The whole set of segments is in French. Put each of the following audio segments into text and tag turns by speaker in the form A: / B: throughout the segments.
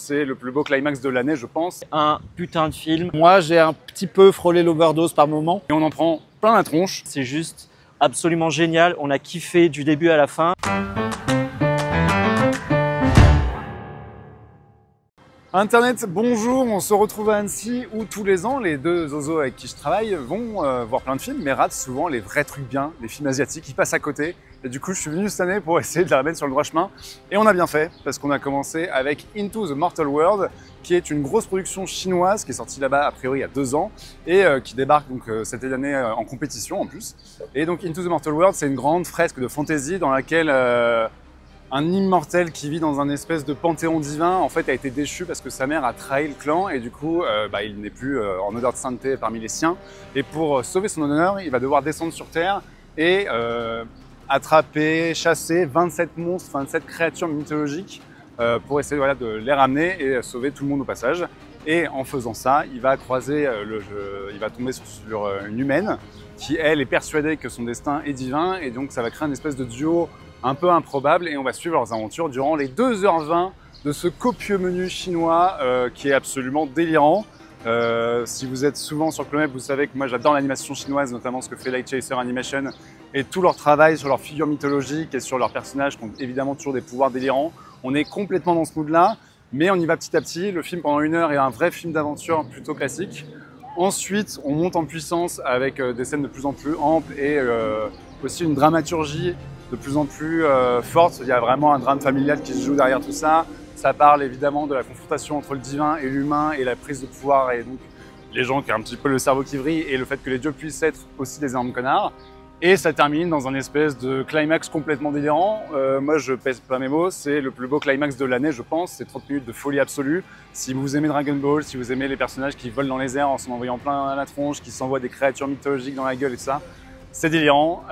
A: c'est le plus beau climax de l'année, je pense.
B: Un putain de film.
C: Moi, j'ai un petit peu frôlé l'overdose par moment.
A: Et on en prend plein la tronche.
B: C'est juste absolument génial. On a kiffé du début à la fin.
A: Internet, bonjour, on se retrouve à Annecy où tous les ans, les deux zozos avec qui je travaille vont voir plein de films, mais ratent souvent les vrais trucs bien, les films asiatiques, qui passent à côté. Et du coup, je suis venu cette année pour essayer de les remettre sur le droit chemin. Et on a bien fait, parce qu'on a commencé avec Into the Mortal World, qui est une grosse production chinoise qui est sortie là-bas a priori il y a 2 ans et qui débarque donc cette année en compétition en plus. Et donc Into the Mortal World, c'est une grande fresque de fantasy dans laquelle un immortel qui vit dans un espèce de panthéon divin, en fait, a été déchu parce que sa mère a trahi le clan et du coup, il n'est plus en odeur de sainteté parmi les siens. Et pour sauver son honneur, il va devoir descendre sur Terre et attraper, chasser 27 monstres, 27 créatures mythologiques pour essayer de les ramener et sauver tout le monde au passage. Et en faisant ça, il va croiser il va tomber sur une humaine qui, elle, est persuadée que son destin est divin et donc ça va créer une espèce de duo un peu improbable et on va suivre leurs aventures durant les 2h20 de ce copieux menu chinois qui est absolument délirant. Si vous êtes souvent sur Clomep, vous savez que moi j'adore l'animation chinoise, notamment ce que fait Light Chaser Animation et tout leur travail sur leurs figures mythologiques et sur leurs personnages qui ont évidemment toujours des pouvoirs délirants. On est complètement dans ce mood-là, mais on y va petit à petit. Le film pendant 1 heure est un vrai film d'aventure plutôt classique. Ensuite, on monte en puissance avec des scènes de plus en plus amples et aussi une dramaturgie de plus en plus forte. Il y a vraiment un drame familial qui se joue derrière tout ça. Ça parle évidemment de la confrontation entre le divin et l'humain et la prise de pouvoir et donc les gens qui ont un petit peu le cerveau qui vrille et le fait que les dieux puissent être aussi des énormes connards. Et ça termine dans un espèce de climax complètement délirant. Moi, je pèse pas mes mots, c'est le plus beau climax de l'année, je pense. C'est 30 minutes de folie absolue. Si vous aimez Dragon Ball, si vous aimez les personnages qui volent dans les airs en s'en envoyant plein à la tronche, qui s'envoient des créatures mythologiques dans la gueule et tout ça, c'est délirant,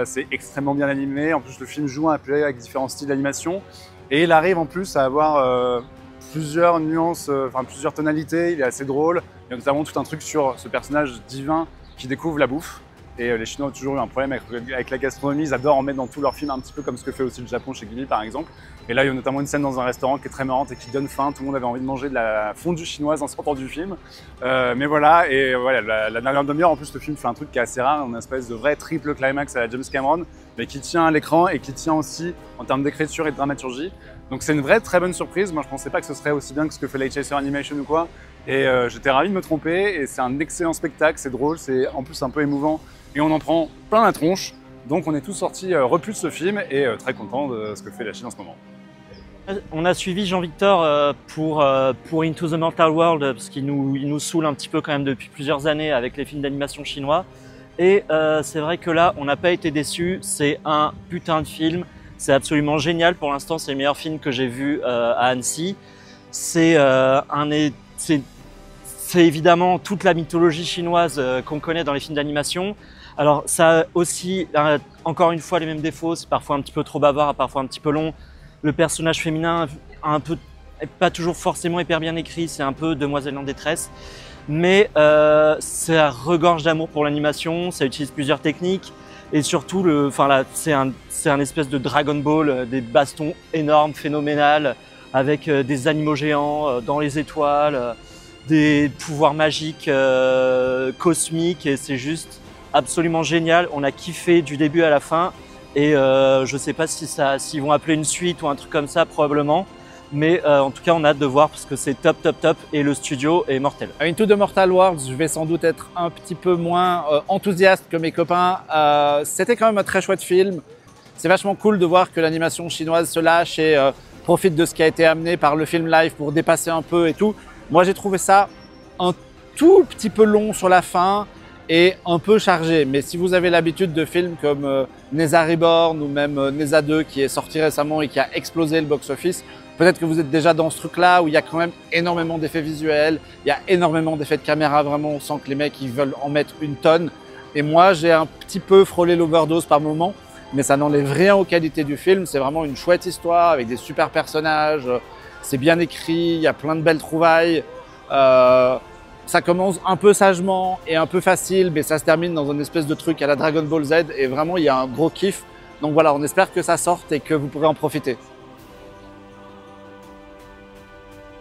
A: c'est extrêmement bien animé. En plus, le film joue un peu avec différents styles d'animation. Et il arrive en plus à avoir plusieurs nuances, plusieurs tonalités. Il est assez drôle. Il y a notamment tout un truc sur ce personnage divin qui découvre la bouffe. Et les Chinois ont toujours eu un problème avec la gastronomie. Ils adorent en mettre dans tous leurs films, un petit peu comme ce que fait aussi le Japon chez Ghibli par exemple. Et là, il y a notamment une scène dans un restaurant qui est très marrante et qui donne faim. Tout le monde avait envie de manger de la fondue chinoise en sortant du film. Mais voilà, et voilà, la dernière demi-heure, en plus, le film fait un truc qui est assez rare, une espèce de vrai triple climax à la James Cameron, mais qui tient à l'écran et qui tient aussi en termes d'écriture et de dramaturgie. Donc c'est une vraie très bonne surprise. Moi, je pensais pas que ce serait aussi bien que ce que fait Light Chaser Animation ou quoi. Et j'étais ravi de me tromper. Et c'est un excellent spectacle, c'est drôle, c'est en plus un peu émouvant. Et on en prend plein la tronche. Donc on est tous sortis repus de ce film et très contents de ce que fait la Chine en ce moment.
B: On a suivi Jean-Victor pour Into the Mortal World parce qu'il nous saoule un petit peu quand même depuis plusieurs années avec les films d'animation chinois. Et c'est vrai que là, on n'a pas été déçus. C'est un putain de film. C'est absolument génial. Pour l'instant, c'est le meilleur film que j'ai vu à Annecy. C'est évidemment toute la mythologie chinoise qu'on connaît dans les films d'animation. Alors ça a aussi, encore une fois, les mêmes défauts. C'est parfois un petit peu trop bavard, parfois un petit peu long. Le personnage féminin pas toujours forcément hyper bien écrit. C'est un peu demoiselle en détresse. Mais ça regorge d'amour pour l'animation. Ça utilise plusieurs techniques. Et surtout, c'est un espèce de Dragon Ball, des bastons énormes, phénoménales, avec des animaux géants dans les étoiles, des pouvoirs magiques cosmiques, et c'est juste absolument génial. On a kiffé du début à la fin, et je sais pas s'ils vont appeler une suite ou un truc comme ça, probablement. Mais en tout cas, on a hâte de voir parce que c'est top et le studio est mortel.
C: Into the Mortal World, je vais sans doute être un petit peu moins enthousiaste que mes copains. C'était quand même un très chouette film. C'est vachement cool de voir que l'animation chinoise se lâche et profite de ce qui a été amené par le film live pour dépasser un peu et tout. Moi, j'ai trouvé ça un tout petit peu long sur la fin et un peu chargé. Mais si vous avez l'habitude de films comme Neza Reborn ou même Neza 2 qui est sorti récemment et qui a explosé le box-office, peut-être que vous êtes déjà dans ce truc-là où il y a quand même énormément d'effets visuels, il y a énormément d'effets de caméra, vraiment on sent que les mecs ils veulent en mettre une tonne. Et moi j'ai un petit peu frôlé l'overdose par moment, mais ça n'enlève rien aux qualités du film. C'est vraiment une chouette histoire avec des super personnages, c'est bien écrit, il y a plein de belles trouvailles. Ça commence un peu sagement et un peu facile, mais ça se termine dans une espèce de truc à la Dragon Ball Z et vraiment il y a un gros kiff. Donc voilà, on espère que ça sorte et que vous pourrez en profiter.